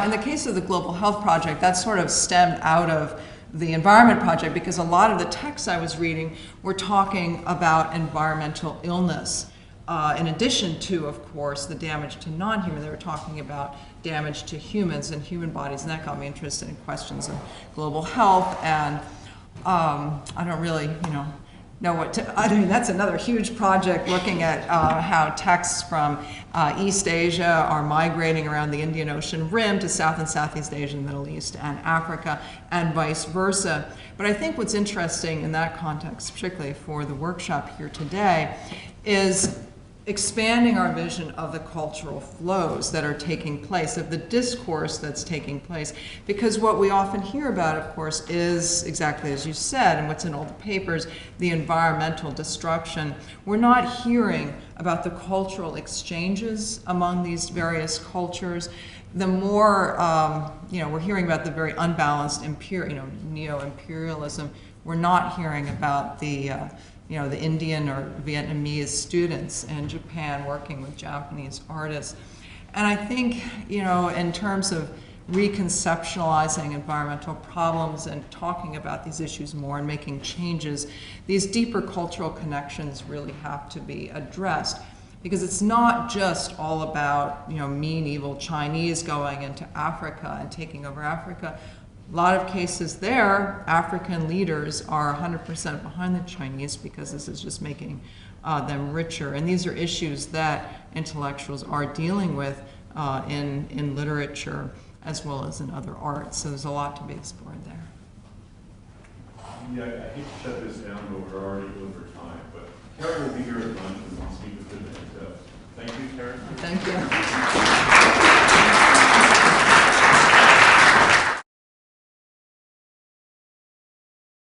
In the case of the Global Health Project, that sort of stemmed out of the Environment Project because a lot of the texts I was reading were talking about environmental illness. In addition to, of course, the damage to non-human, they were talking about damage to humans and human bodies, and that got me interested in questions of global health. And I don't really, know what to, I mean, that's another huge project looking at how texts from East Asia are migrating around the Indian Ocean rim to South and Southeast Asia, Middle East, and Africa, and vice versa. But I think what's interesting in that context, particularly for the workshop here today, is expanding our vision of the cultural flows that are taking place, of the discourse that's taking place. Because what we often hear about, of course, is exactly as you said, and what's in all the papers, the environmental destruction. We're not hearing about the cultural exchanges among these various cultures. The more, we're hearing about the very unbalanced neo-imperialism. We're not hearing about the Indian or Vietnamese students in Japan working with Japanese artists. And I think, in terms of reconceptualizing environmental problems and talking about these issues more and making changes, these deeper cultural connections really have to be addressed. Because it's not just all about, mean, evil Chinese going into Africa and taking over Africa. A lot of cases there, African leaders are 100% behind the Chinese because this is just making them richer. And these are issues that intellectuals are dealing with in literature as well as in other arts. So there's a lot to be explored there. Yeah, I hate to shut this down, but we're already over time. But Karen will be here at lunch and we'll speak with him. So thank you, Karen. Thank you.